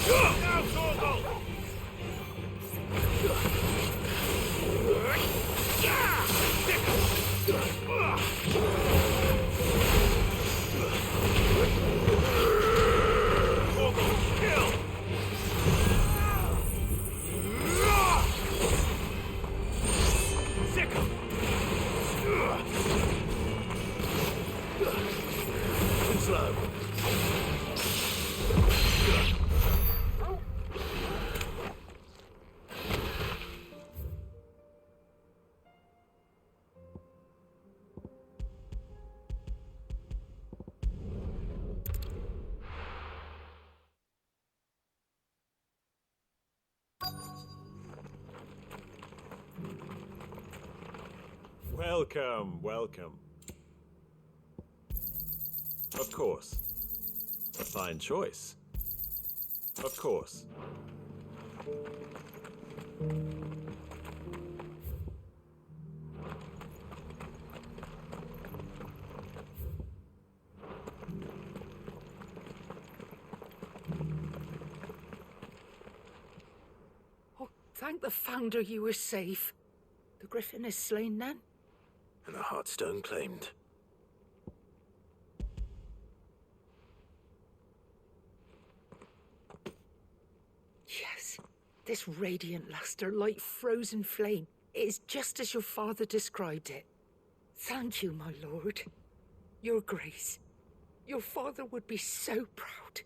Now, Torgal! Welcome, welcome. Of course. A fine choice. Of course. Oh, thank the Founder you were safe. The Griffin is slain then? And the Heartstone claimed. Yes, this radiant luster like frozen flame. It is just as your father described it. Thank you, my lord. Your grace. Your father would be so proud.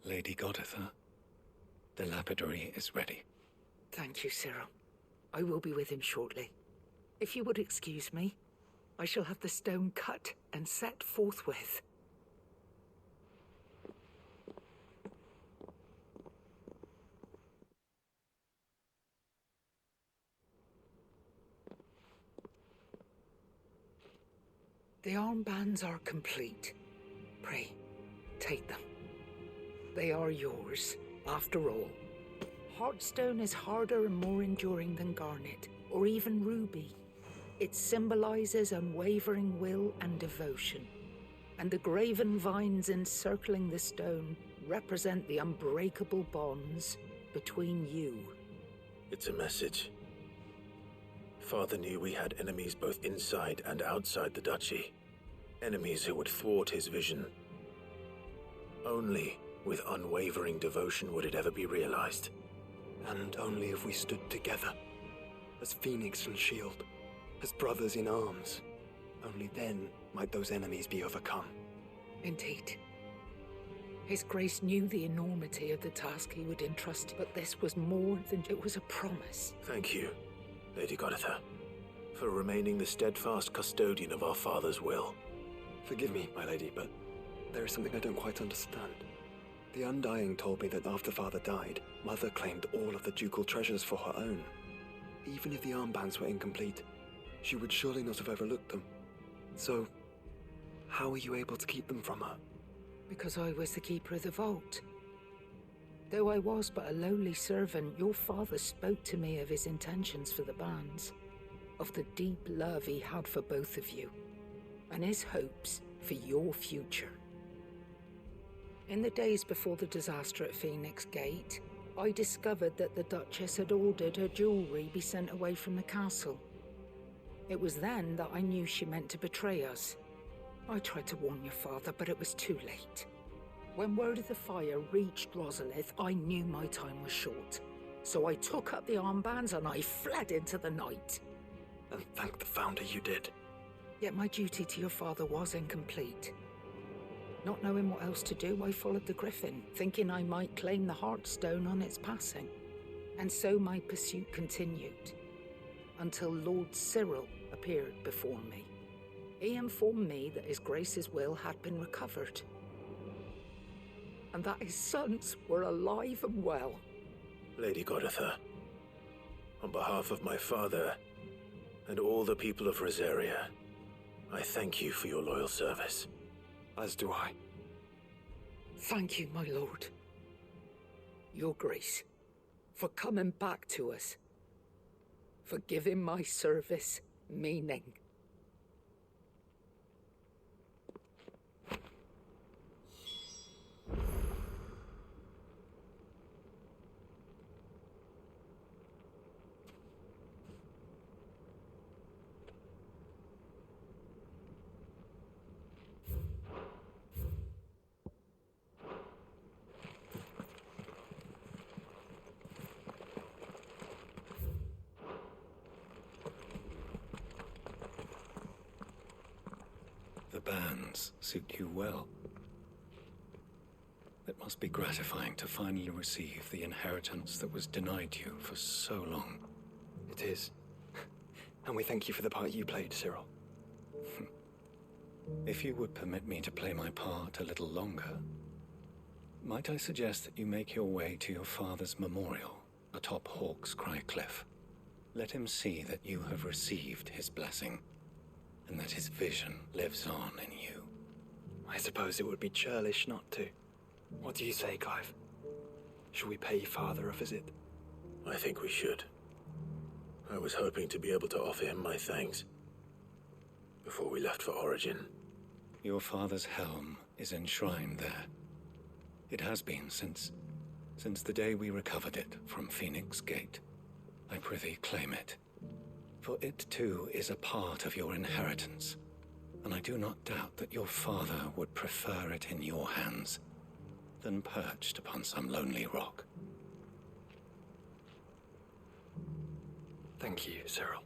Lady Goditha, the lapidary is ready. Thank you, Cyril. I will be with him shortly. If you would excuse me, I shall have the stone cut and set forthwith. The armbands are complete. Pray, take them. They are yours, after all. Heartstone is harder and more enduring than garnet, or even ruby. It symbolizes unwavering will and devotion. And the graven vines encircling the stone represent the unbreakable bonds between you. It's a message. Father knew we had enemies both inside and outside the duchy. Enemies who would thwart his vision. Only with unwavering devotion would it ever be realized. And only if we stood together, as Phoenix and Shield, as brothers in arms. Only then might those enemies be overcome. Indeed. His Grace knew the enormity of the task he would entrust, but this was more than it was a promise. Thank you, Lady Goditha, for remaining the steadfast custodian of our father's will. Forgive me, my lady, but there is something I don't quite understand. The Undying told me that after Father died, Mother claimed all of the ducal treasures for her own. Even if the armbands were incomplete, she would surely not have overlooked them. So, how were you able to keep them from her? Because I was the keeper of the vault. Though I was but a lowly servant, your father spoke to me of his intentions for the bands, of the deep love he had for both of you, and his hopes for your future. In the days before the disaster at Phoenix Gate, I discovered that the Duchess had ordered her jewelry be sent away from the castle. It was then that I knew she meant to betray us. I tried to warn your father, but it was too late. When word of the fire reached Rosalith, I knew my time was short. So I took up the armbands and I fled into the night. And thank the Founder you did. Yet my duty to your father was incomplete. Not knowing what else to do, I followed the Griffin, thinking I might claim the Heartstone on its passing. And so my pursuit continued, until Lord Cyril appeared before me. He informed me that His Grace's will had been recovered, and that his sons were alive and well. Lady Goditha, on behalf of my father and all the people of Rosaria, I thank you for your loyal service. As do I. Thank you, my lord. Your Grace, for coming back to us, for giving my service meaning. bands suit you well. It must be gratifying to finally receive the inheritance that was denied you for so long. It is. And we thank you for the part you played, Cyril. If you would permit me to play my part a little longer, might I suggest that you make your way to your father's memorial atop Hawk's Cry Cliff? Let him see that you have received his blessing, and that his vision lives on in you. I suppose it would be churlish not to. What do you say, Clive? Shall we pay Father a visit? I think we should. I was hoping to be able to offer him my thanks before we left for Origin. Your father's helm is enshrined there. It has been since the day we recovered it from Phoenix Gate. I prithee claim it, for it too is a part of your inheritance, and I do not doubt that your father would prefer it in your hands than perched upon some lonely rock. Thank you, Cyril.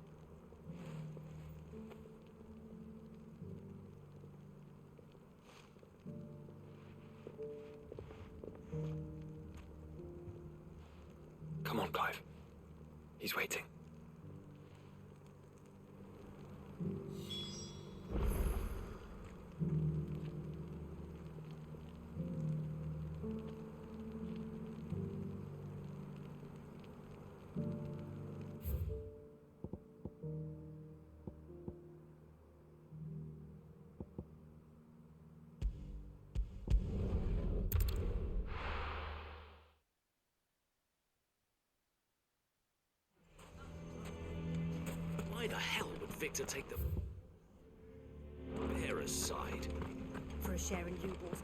Come on, Clive. He's waiting. Why the hell would Victor take the bearer's side? For a share in Lubor's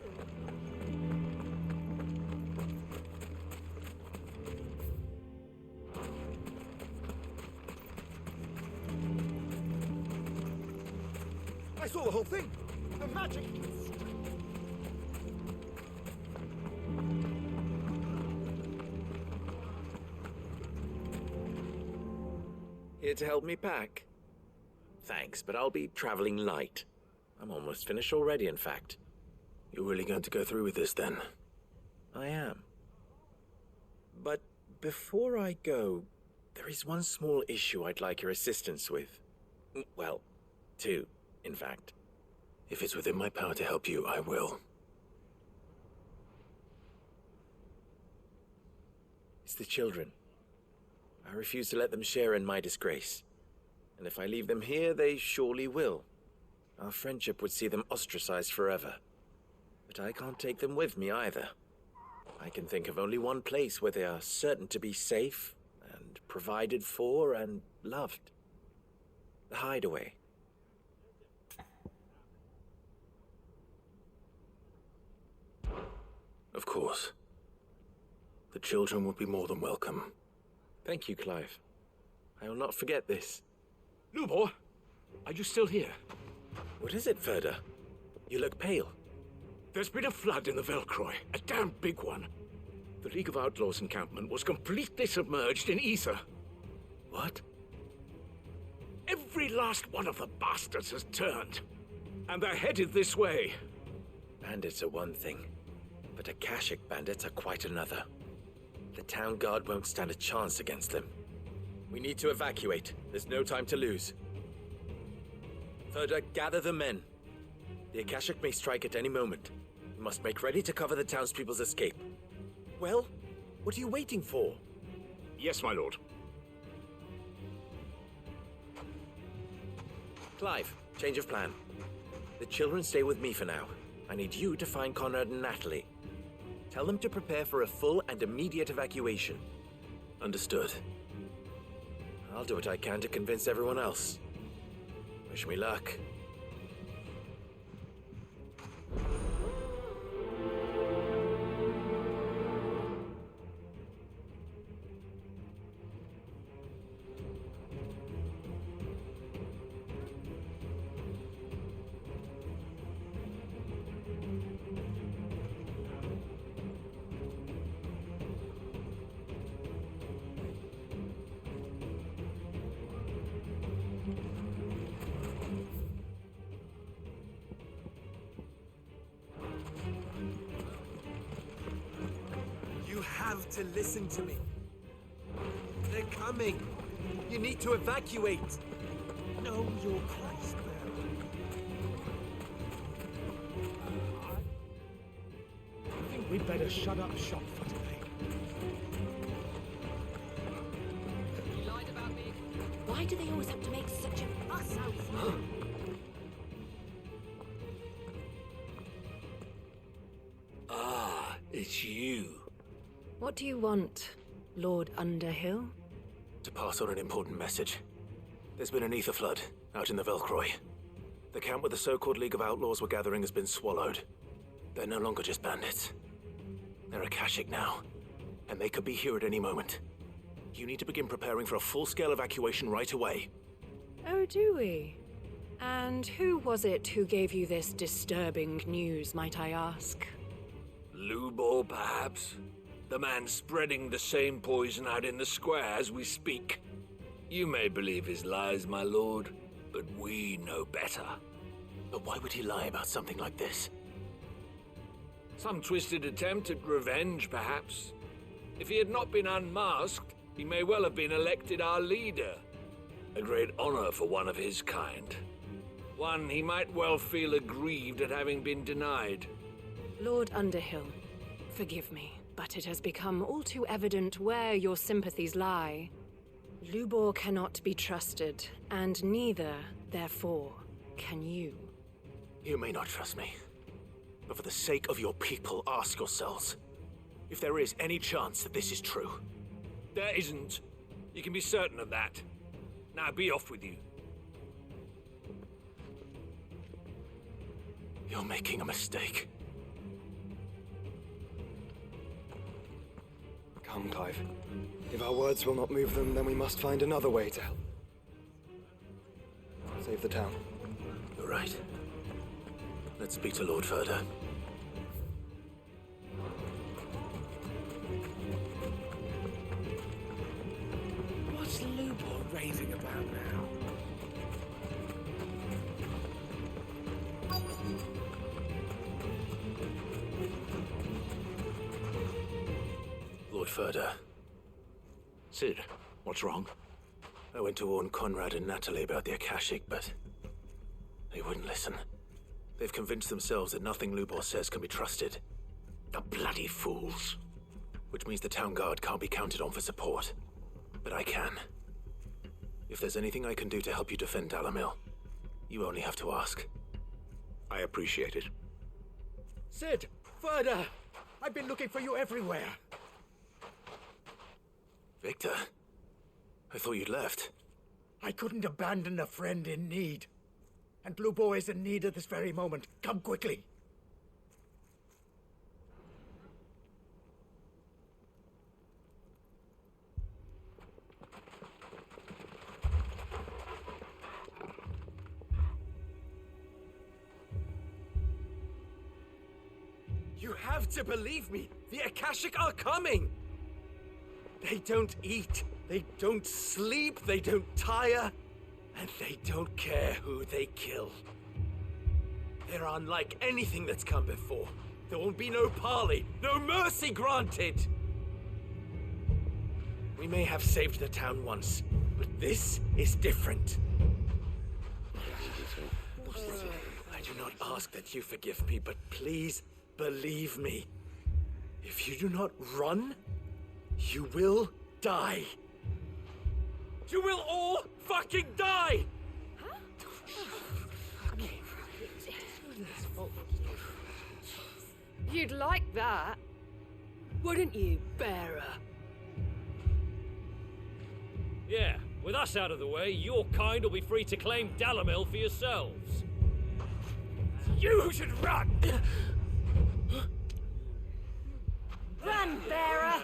I saw the whole thing! A magic! Here to help me pack? Thanks, but I'll be traveling light. I'm almost finished already, in fact. You're really going to go through with this then? I am. But before I go, there is one small issue I'd like your assistance with. Well, two, in fact. If it's within my power to help you, I will. It's the children. I refuse to let them share in my disgrace. And if I leave them here, they surely will. Our friendship would see them ostracized forever. But I can't take them with me either. I can think of only one place where they are certain to be safe and provided for and loved. The Hideaway. Of course. The children would be more than welcome. Thank you, Clive. I will not forget this. Lubor, are you still here? What is it, Verda? You look pale. There's been a flood in the Velcroy, a damn big one. The League of Outlaws encampment was completely submerged in ether. What? Every last one of the bastards has turned, and they're headed this way. Bandits are one thing, but Akashic bandits are quite another. The town guard won't stand a chance against them. We need to evacuate. There's no time to lose. Verda, gather the men. The Akashic may strike at any moment. We must make ready to cover the townspeople's escape. Well, what are you waiting for? Yes, my lord. Clive, change of plan. The children stay with me for now. I need you to find Conrad and Natalie. Tell them to prepare for a full and immediate evacuation. Understood. I'll do what I can to convince everyone else. Wish me luck. have to listen to me. They're coming. You need to evacuate. Know your Christ, I think we'd better shut up shop for today. You lied about me. Why do they always have to make such a fuss out for? Ah, it's you. What do you want, Lord Underhill? To pass on an important message. There's been an ether flood out in the Velcroy. The camp where the so-called League of Outlaws were gathering has been swallowed. They're no longer just bandits. They're Akashic now, and they could be here at any moment. You need to begin preparing for a full-scale evacuation right away. Oh, do we? And who was it who gave you this disturbing news, might I ask? Lubor, perhaps? The man spreading the same poison out in the square as we speak. You may believe his lies, my lord, but we know better. But why would he lie about something like this? Some twisted attempt at revenge, perhaps. If he had not been unmasked, he may well have been elected our leader. A great honor for one of his kind. One he might well feel aggrieved at having been denied. Lord Underhill, forgive me, but it has become all too evident where your sympathies lie. Lubor cannot be trusted, and neither, therefore, can you. You may not trust me, but for the sake of your people, ask yourselves if there is any chance that this is true. There isn't. You can be certain of that. Now be off with you. You're making a mistake. Come, Clive. If our words will not move them, then we must find another way to help. Save the town. You're right. Let's speak to Lord Verda. What's Lubor raving about now? Lord Verda. Sid, what's wrong? I went to warn Conrad and Natalie about the Akashic, but they wouldn't listen. They've convinced themselves that nothing Lubor says can be trusted. The bloody fools. Which means the town guard can't be counted on for support. But I can. If there's anything I can do to help you defend Dalamil, you only have to ask. I appreciate it. Sid! Verda! I've been looking for you everywhere. Victor? I thought you'd left. I couldn't abandon a friend in need. And Lubor is in need at this very moment. Come quickly. You have to believe me. The Akashic are coming. They don't eat, they don't sleep, they don't tire, and they don't care who they kill. They're unlike anything that's come before. There won't be no parley, no mercy granted. We may have saved the town once, but this is different. I do not ask that you forgive me, but please believe me. If you do not run, you will die. You will all fucking die! You'd like that, wouldn't you, bearer? Yeah, with us out of the way, your kind will be free to claim Dalamil for yourselves. You should run! Run, bearer!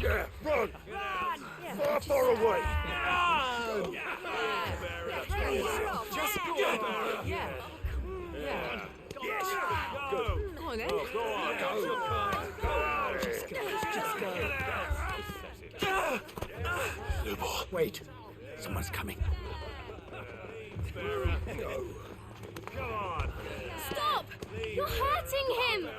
Yeah, run! Run! Far, far away! Run! Just go! Yeah. Yeah. Yes! Go. Come on, then. Go on! Go! Just go. Lubor. Wait. Someone's coming. Go! Come on! Stop! You're hurting him!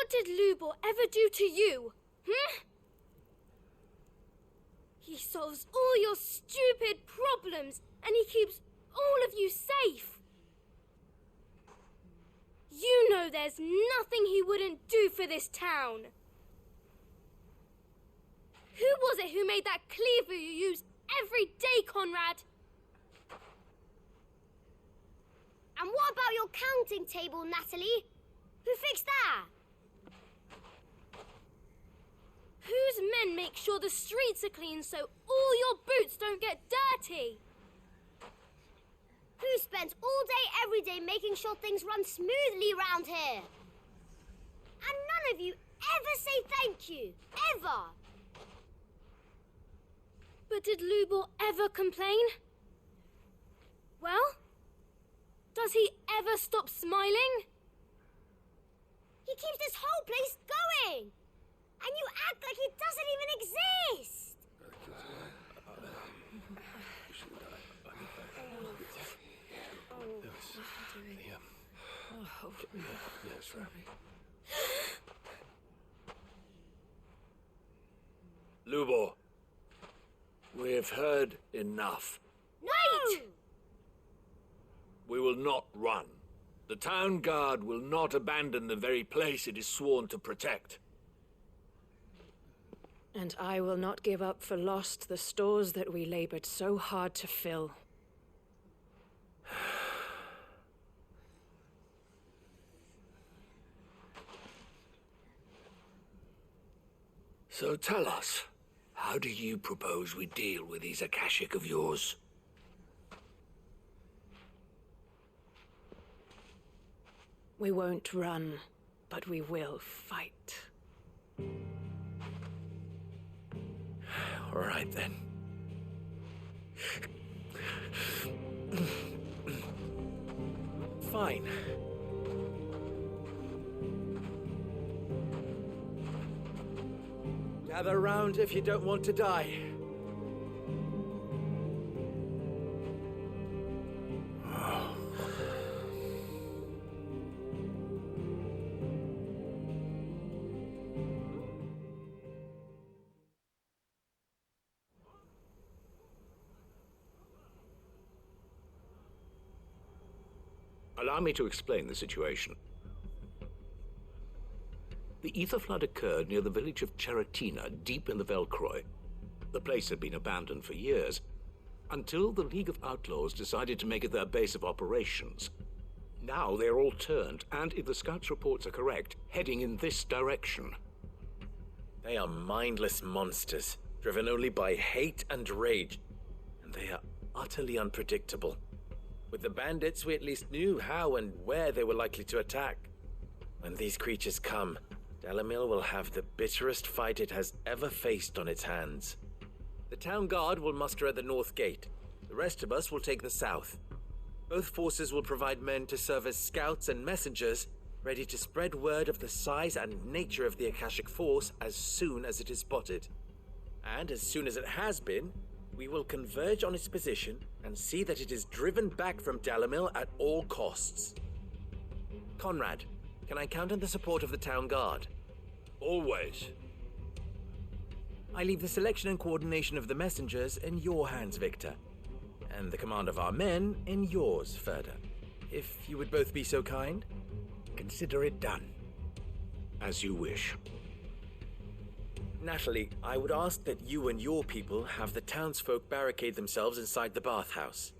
What did Lubor ever do to you? He solves all your stupid problems, and he keeps all of you safe. You know there's nothing he wouldn't do for this town. Who was it who made that cleaver you use every day, Conrad? And what about your counting table, Natalie? Who fixed that? Whose men make sure the streets are clean so all your boots don't get dirty? Who spends all day every day making sure things run smoothly round here? And none of you ever say thank you. Ever. But did Lubor ever complain? Well, does he ever stop smiling? He keeps this whole place going. And you act like it doesn't even exist. Lubor, we've heard enough. Wait! We will not run. The town guard will not abandon the very place it is sworn to protect. And I will not give up for lost the stores that we labored so hard to fill. So tell us, how do you propose we deal with these Akashic of yours? We won't run, but we will fight. All right, then. Fine. Gather round if you don't want to die. Allow me to explain the situation. The ether flood occurred near the village of Cheratina, deep in the Velcroy. The place had been abandoned for years, until the League of Outlaws decided to make it their base of operations. Now they're all turned, and if the scouts' reports are correct, heading in this direction. They are mindless monsters, driven only by hate and rage, and they are utterly unpredictable. With the bandits, we at least knew how and where they were likely to attack. When these creatures come, Dalamil will have the bitterest fight it has ever faced on its hands. The town guard will muster at the north gate. The rest of us will take the south. Both forces will provide men to serve as scouts and messengers, ready to spread word of the size and nature of the Akashic force as soon as it is spotted. And as soon as it has been, we will converge on its position and see that it is driven back from Dalamil at all costs. Conrad, can I count on the support of the town guard? Always. I leave the selection and coordination of the messengers in your hands, Victor. And the command of our men in yours, Ferda. If you would both be so kind. Consider it done. As you wish. Natalie, I would ask that you and your people have the townsfolk barricade themselves inside the bathhouse.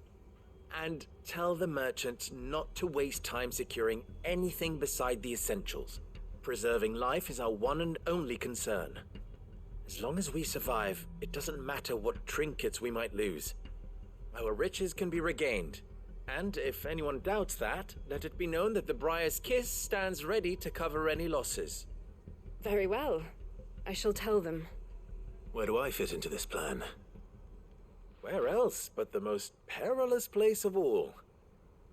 And tell the merchant not to waste time securing anything beside the essentials. Preserving life is our one and only concern. As long as we survive, it doesn't matter what trinkets we might lose. Our riches can be regained. And if anyone doubts that, let it be known that the Briar's Kiss stands ready to cover any losses. Very well. I shall tell them. Where do I fit into this plan? Where else but the most perilous place of all?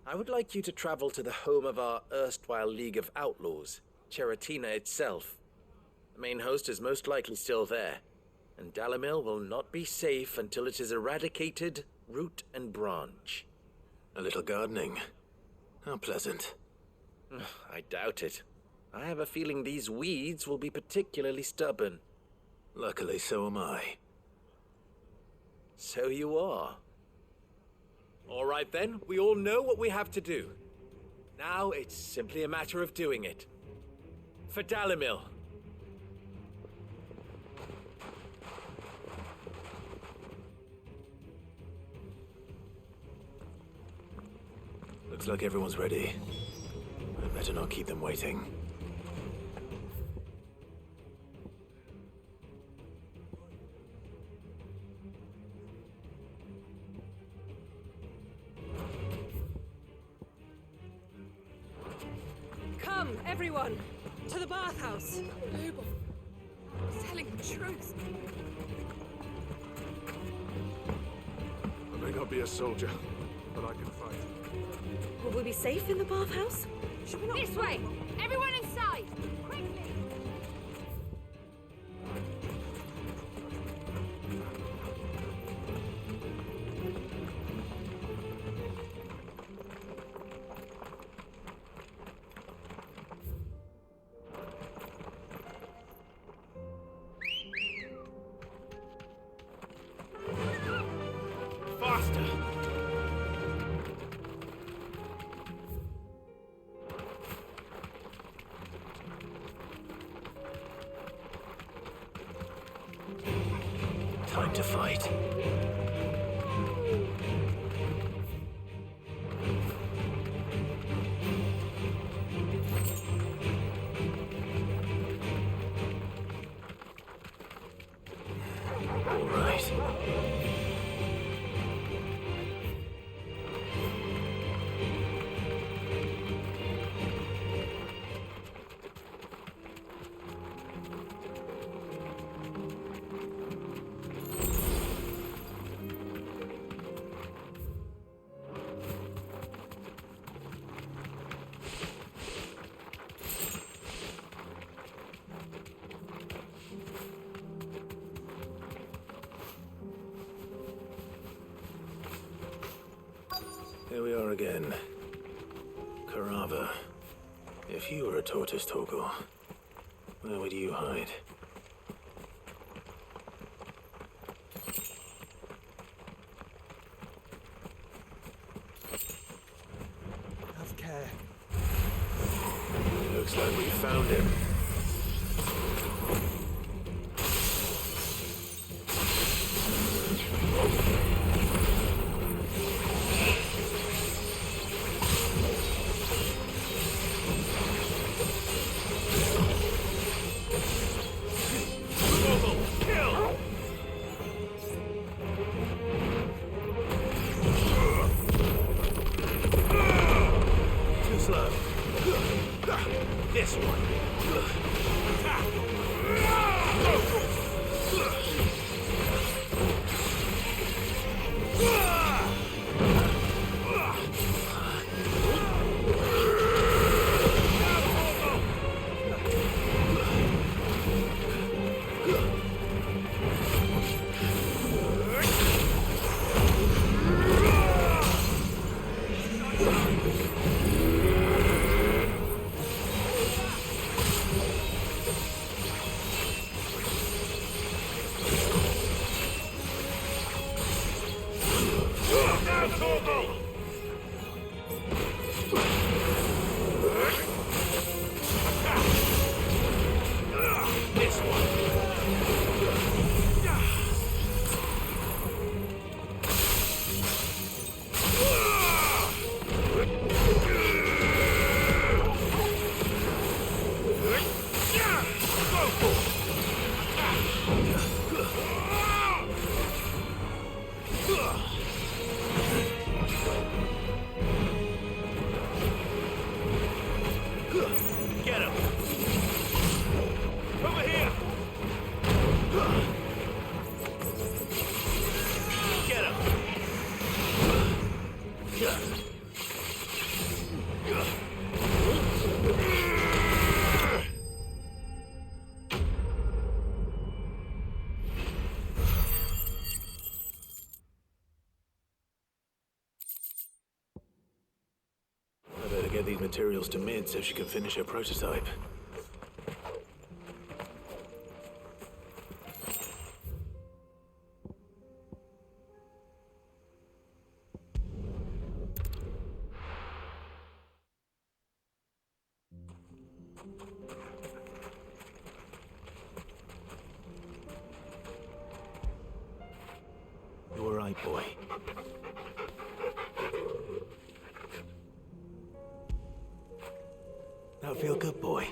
I would like you to travel to the home of our erstwhile League of Outlaws, Cheratina itself. The main host is most likely still there, and Dalamil will not be safe until it is eradicated, root and branch. A little gardening. How pleasant. I doubt it. I have a feeling these weeds will be particularly stubborn. Luckily, so am I. So you are. All right then, we all know what we have to do. Now it's simply a matter of doing it. For Dalimil. Looks like everyone's ready. I better not keep them waiting. Come, everyone, to the bathhouse. Noble. Telling the truth. I may not be a soldier, but I can fight. Will we be safe in the bathhouse? Should we not? This way! Everyone inside! Quickly! Faster! Time to fight. All right. Here we are again. Karava. If you were a tortoise, Torgal, where would you hide? Have care. Looks like we found him. Too slow. This one. Get him! Over here! Get him! I better get these materials to Mid so she can finish her prototype. right, boy. That'll feel good, boy.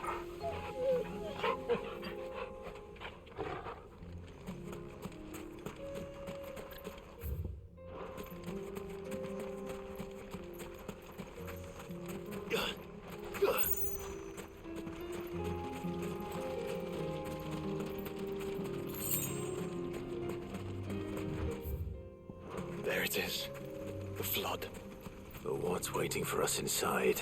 There it is. The flood. But what's waiting for us inside?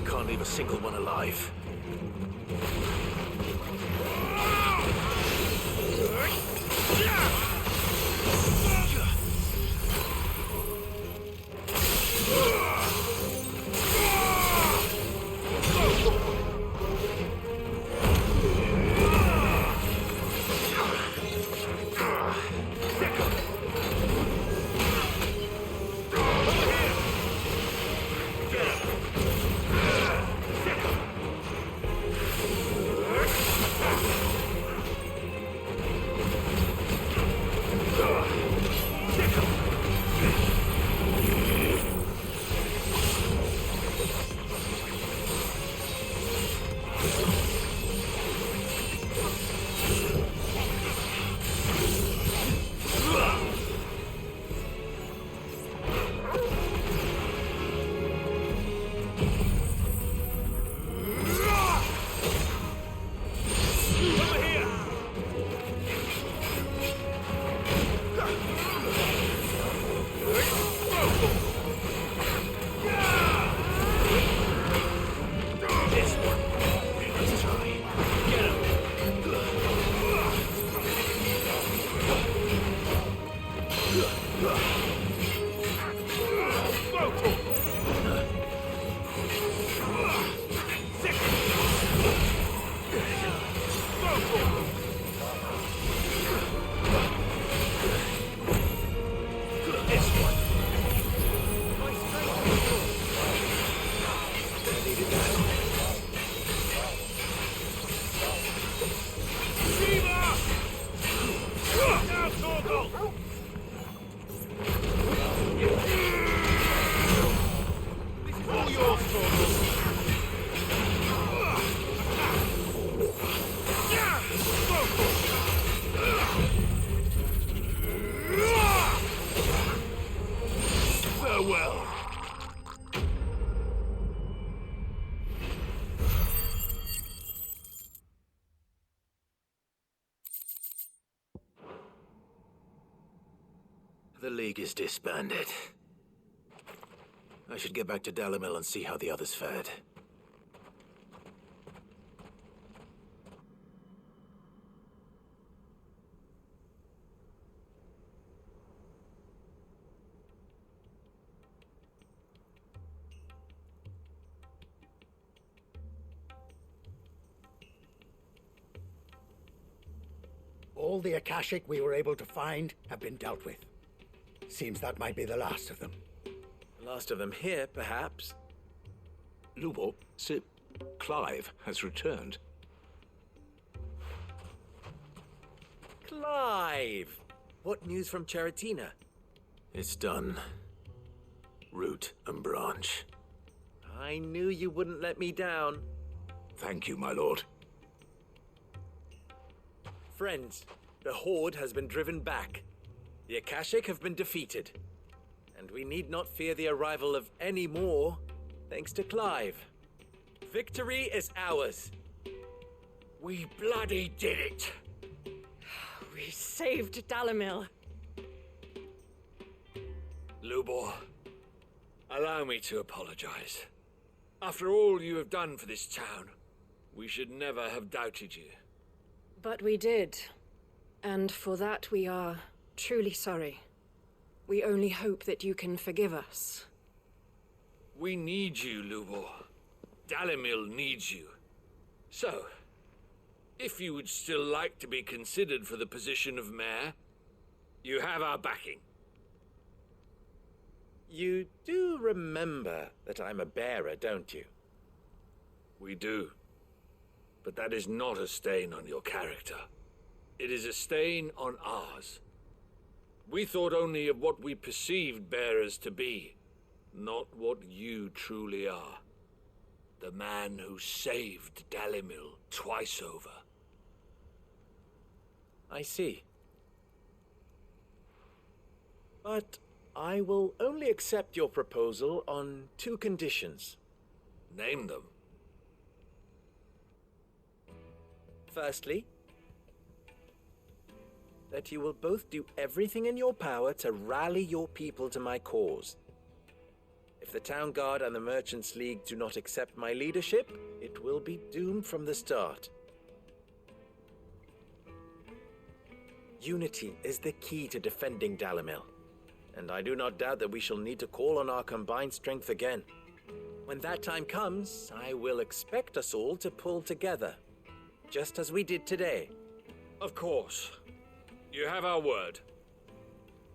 Can't leave a single one alive. The League is disbanded. I should get back to Dalimil and see how the others fared. All the Akashic we were able to find have been dealt with. Seems that might be the last of them. Last of them here, perhaps. Lubor, Sir Clive has returned. Clive! What news from Charatina? It's done. Root and branch. I knew you wouldn't let me down. Thank you, my lord. Friends, the Horde has been driven back. The Akashic have been defeated. And we need not fear the arrival of any more, thanks to Clive. Victory is ours. We bloody did it. We saved Dalimil. Lubor, allow me to apologize. After all you have done for this town, we should never have doubted you. But we did. And for that we are truly sorry. We only hope that you can forgive us. We need you, Lubor. Dalimil needs you. So, if you would still like to be considered for the position of mayor, you have our backing. You do remember that I'm a bearer, don't you? We do. But that is not a stain on your character. It is a stain on ours. We thought only of what we perceived bearers to be, not what you truly are. The man who saved Dalimil twice over. I see. But I will only accept your proposal on 2 conditions. Name them. Firstly, that you will both do everything in your power to rally your people to my cause. If the Town Guard and the Merchants League do not accept my leadership, it will be doomed from the start. Unity is the key to defending Dalimil, and I do not doubt that we shall need to call on our combined strength again. When that time comes, I will expect us all to pull together, just as we did today. Of course. You have our word.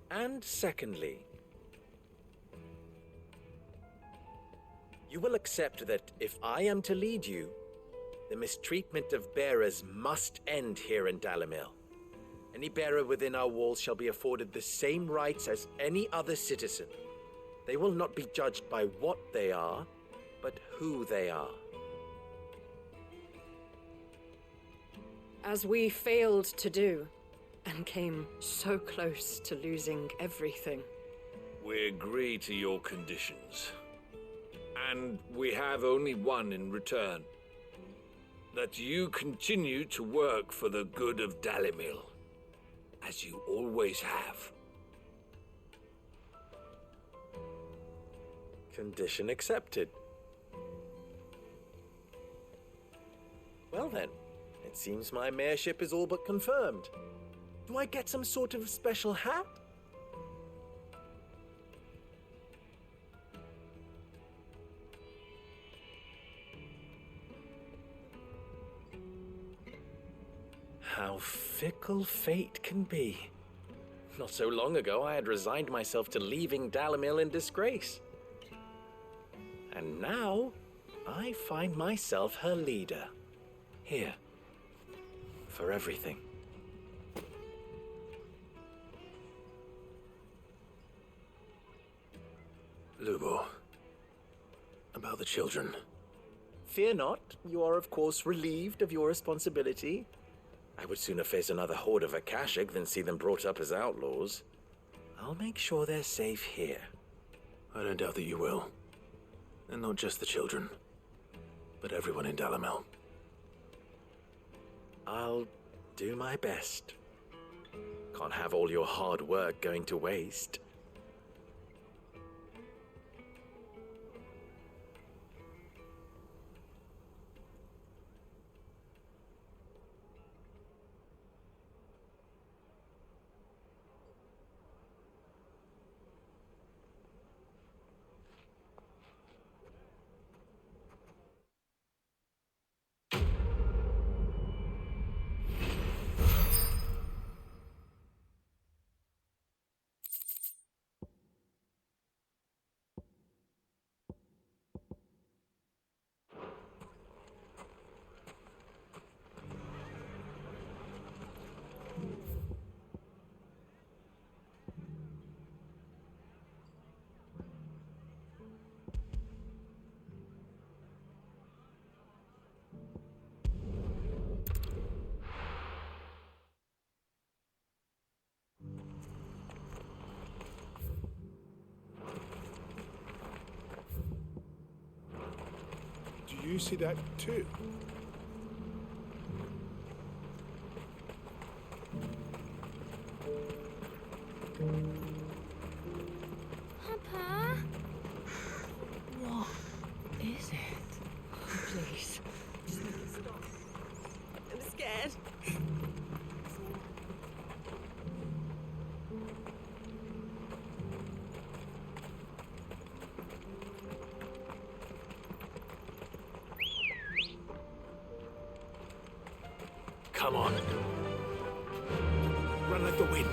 And secondly, you will accept that if I am to lead you, the mistreatment of bearers must end here in Dalimil. Any bearer within our walls shall be afforded the same rights as any other citizen. They will not be judged by what they are, but who they are. As we failed to do, and came so close to losing everything. We agree to your conditions. And we have only one in return. That you continue to work for the good of Dalimil, as you always have. Condition accepted. Well then, it seems my mayorship is all but confirmed. Do I get some sort of special hat? How fickle fate can be. Not so long ago, I had resigned myself to leaving Dalimil in disgrace. And now, I find myself her leader. Here. For everything. Lubor, about the children. Fear not, you are of course relieved of your responsibility. I would sooner face another horde of Akashic than see them brought up as outlaws. I'll make sure they're safe here. I don't doubt that you will. And not just the children, but everyone in Dalimil. I'll do my best. Can't have all your hard work going to waste. Do you see that too? Papa? What is it? Please. I'm scared. Come on. Run like the wind.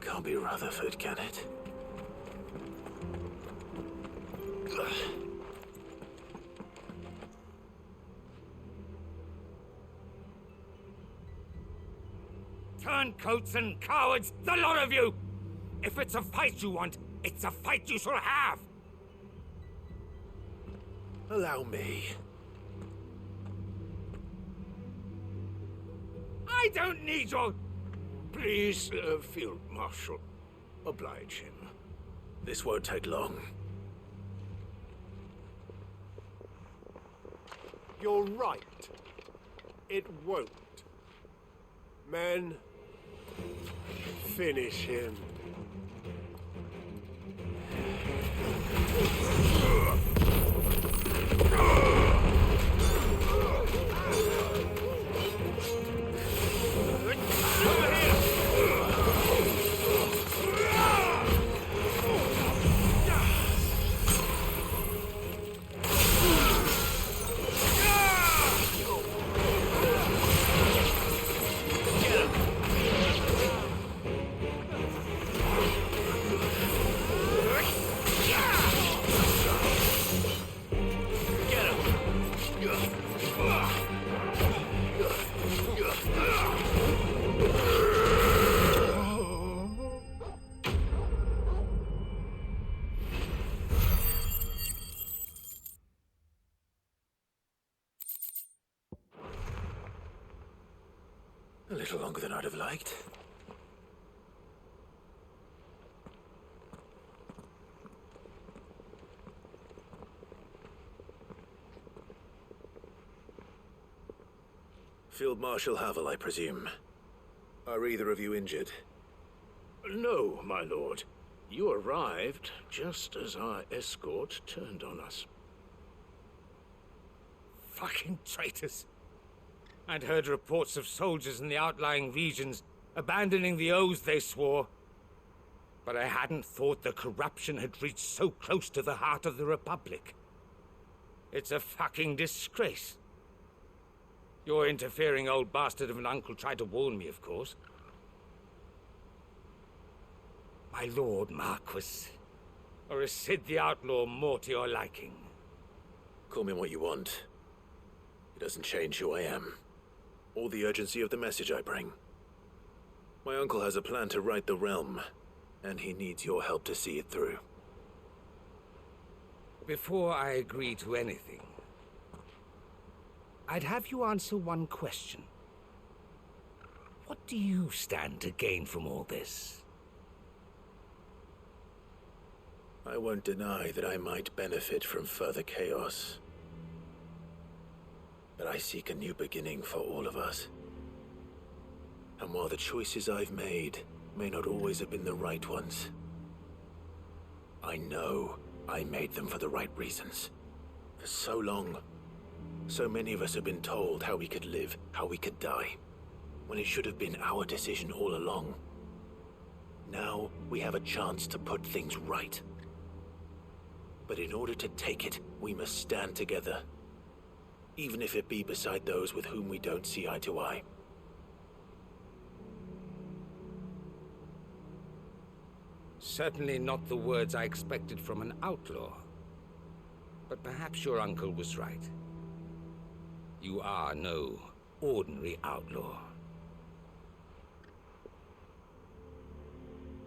Can't be Rutherford, can it? Turncoats and cowards, the lot of you! If it's a fight you want, it's a fight you shall have! Allow me. I don't need your... Please, Field Marshal, oblige him. This won't take long. You're right. It won't. Men, finish him. A little longer than I'd have liked. Field Marshal Havel, I presume. Are either of you injured? No, my lord. You arrived just as our escort turned on us. Fucking traitors. I'd heard reports of soldiers in the outlying regions abandoning the oaths they swore. But I hadn't thought the corruption had reached so close to the heart of the Republic. It's a fucking disgrace. Your interfering old bastard of an uncle tried to warn me, of course. My lord Marquis, or is Sid the Outlaw more to your liking? Call me what you want. It doesn't change who I am, or the urgency of the message I bring. My uncle has a plan to right the realm, and he needs your help to see it through. Before I agree to anything, I'd have you answer one question. What do you stand to gain from all this? I won't deny that I might benefit from further chaos. But I seek a new beginning for all of us. And while the choices I've made may not always have been the right ones, I know I made them for the right reasons. For so long, so many of us have been told how we could live, how we could die, when it should have been our decision all along. Now we have a chance to put things right. But in order to take it, we must stand together. Even if it be beside those with whom we don't see eye to eye. Certainly not the words I expected from an outlaw. But perhaps your uncle was right. You are no ordinary outlaw.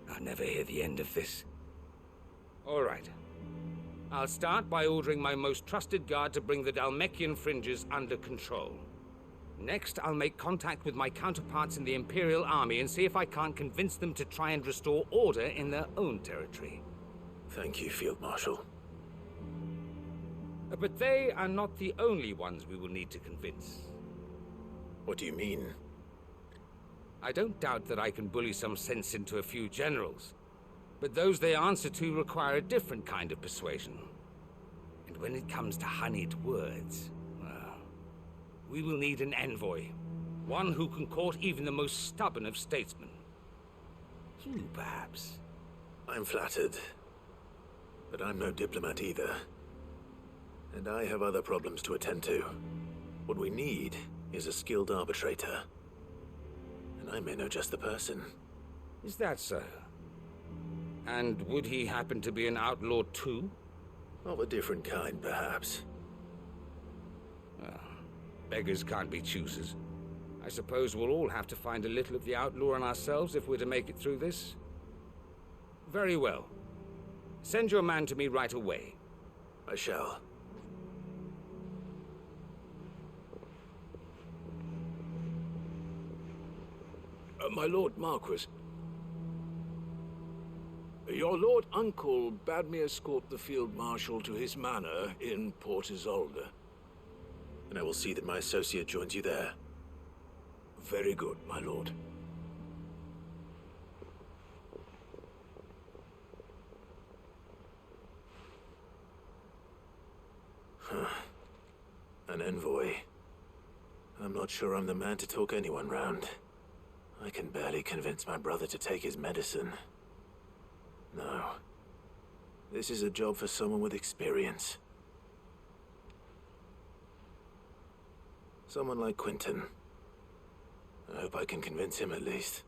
I'll never hear the end of this. All right. I'll start by ordering my most trusted guard to bring the Dhalmekian fringes under control. Next, I'll make contact with my counterparts in the Imperial Army and see if I can't convince them to try and restore order in their own territory. Thank you, Field Marshal. But they are not the only ones we will need to convince. What do you mean? I don't doubt that I can bully some sense into a few generals, but those they answer to require a different kind of persuasion. And when it comes to honeyed words, well, we will need an envoy. One who can court even the most stubborn of statesmen. You, perhaps? I'm flattered. But I'm no diplomat either. And I have other problems to attend to. What we need is a skilled arbitrator. And I may know just the person. Is that so? And would he happen to be an outlaw too? Of a different kind, perhaps. Well, beggars can't be choosers. I suppose we'll all have to find a little of the outlaw in ourselves if we're to make it through this. Very well. Send your man to me right away. I shall. My Lord Marquis, your Lord Uncle bade me escort the Field Marshal to his manor in Port Isolde. And I will see that my associate joins you there. Very good, my lord. An envoy. I'm not sure I'm the man to talk anyone round. I can barely convince my brother to take his medicine. No. This is a job for someone with experience. Someone like Quentin. I hope I can convince him at least.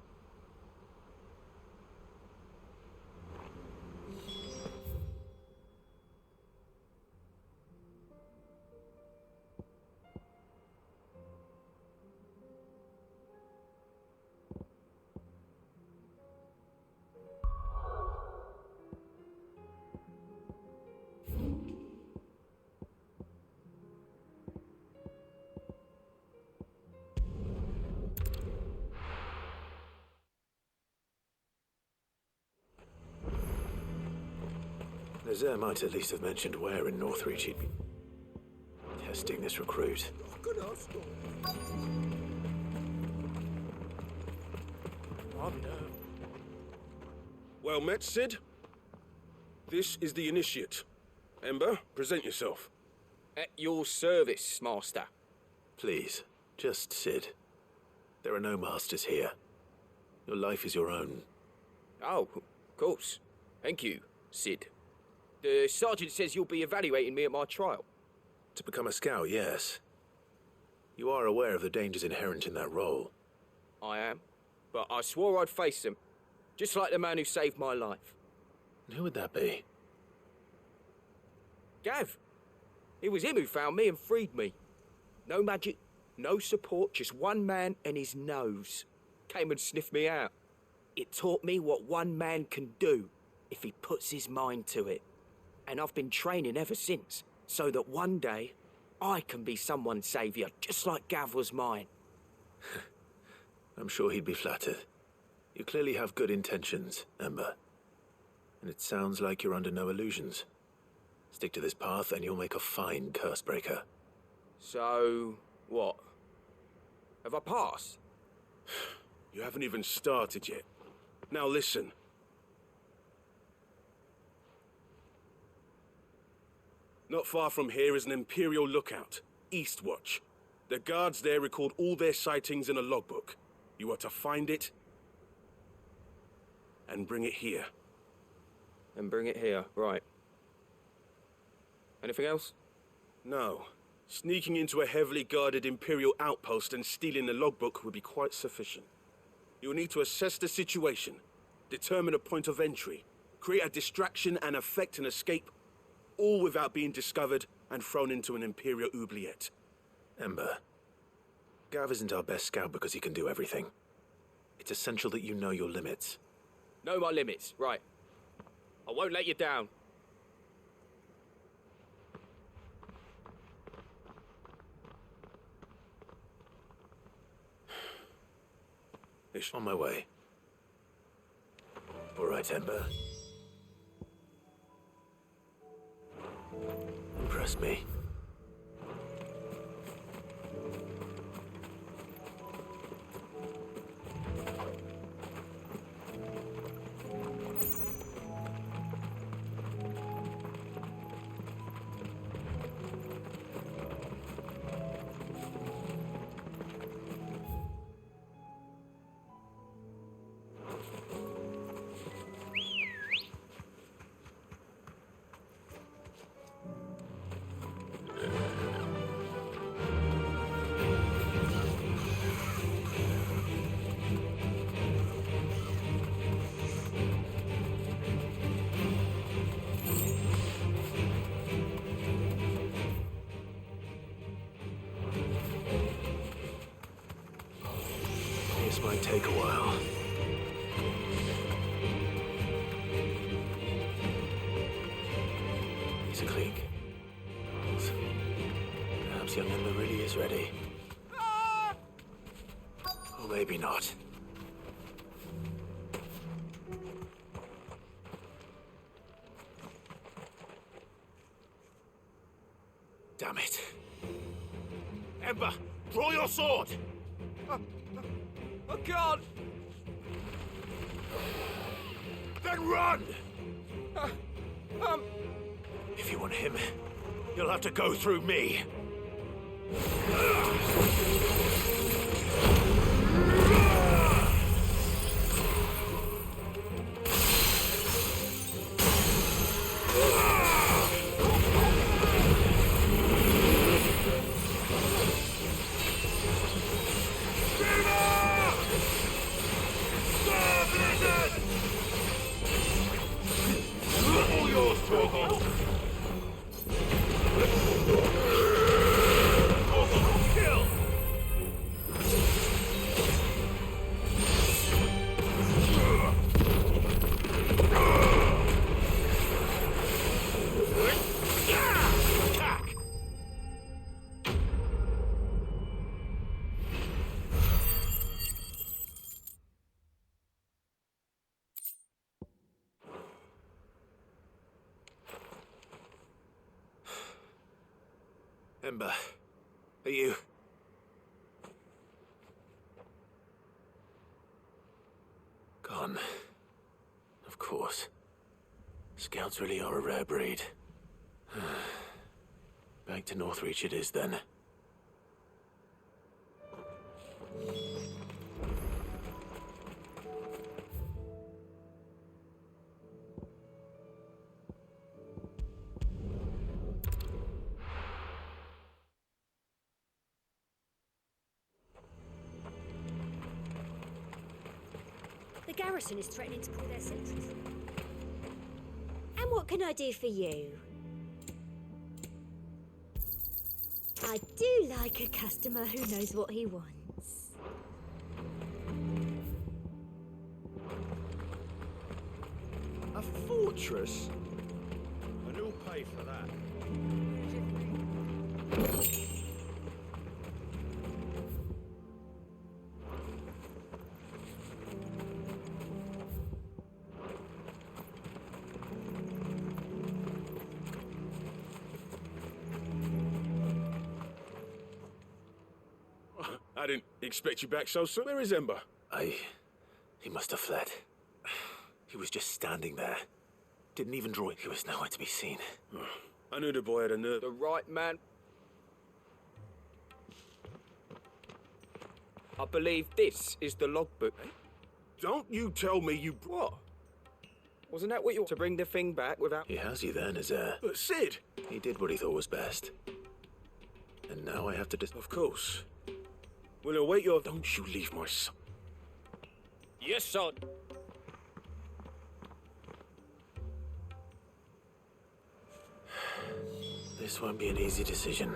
Nazir might at least have mentioned where in Northreach he'd be testing this recruit. Well met, Sid. This is the initiate. Ember, present yourself. At your service, Master. Please, just Sid. There are no masters here. Your life is your own. Oh, of course. Thank you, Sid. The sergeant says you'll be evaluating me at my trial. To become a scout, yes. You are aware of the dangers inherent in that role. I am, but I swore I'd face them. Just like the man who saved my life. And who would that be? Gav. It was him who found me and freed me. No magic, no support, just one man and his nose. Came and sniffed me out. It taught me what one man can do if he puts his mind to it. And I've been training ever since, so that one day I can be someone's saviour, just like Gav was mine. I'm sure he'd be flattered. You clearly have good intentions, Ember. And it sounds like you're under no illusions. Stick to this path and you'll make a fine cursebreaker. So, what? Have I passed? You haven't even started yet. Now listen. Not far from here is an Imperial lookout, Eastwatch. The guards there record all their sightings in a logbook. You are to find it and bring it here. And bring it here, right. Anything else? No. Sneaking into a heavily guarded Imperial outpost and stealing the logbook would be quite sufficient. You'll need to assess the situation, determine a point of entry, create a distraction and effect an escape, all without being discovered and thrown into an Imperial oubliette. Ember, Gav isn't our best scout because he can do everything. It's essential that you know your limits. Know my limits, right. I won't let you down. It's on my way. All right, Ember. Impress me. This might take a while. He's a clique. Perhaps young Ember really is ready. Or maybe not. Damn it. Ember, draw your sword! I can't! Then run! If you want him, you'll have to go through me. Ember, are you... gone? Of course. Scouts really are a rare breed. Back to Northreach it is then. The garrison is threatening to pull their sentries. And what can I do for you? I do like a customer who knows what he wants. A fortress? And who'll pay for that? I didn't expect you back so soon. Where is Ember? He must have fled. He was just standing there. Didn't even draw it. He was nowhere to be seen. I knew the boy had a nerve. The right man. I believe this is the logbook. Don't you tell me you... What? Wasn't that what you... to bring the thing back without... He has you then, as heir. But Sid! He did what he thought was best. And now I have to Of course. We'll await your... Don't you leave my son. Yes, son. This won't be an easy decision.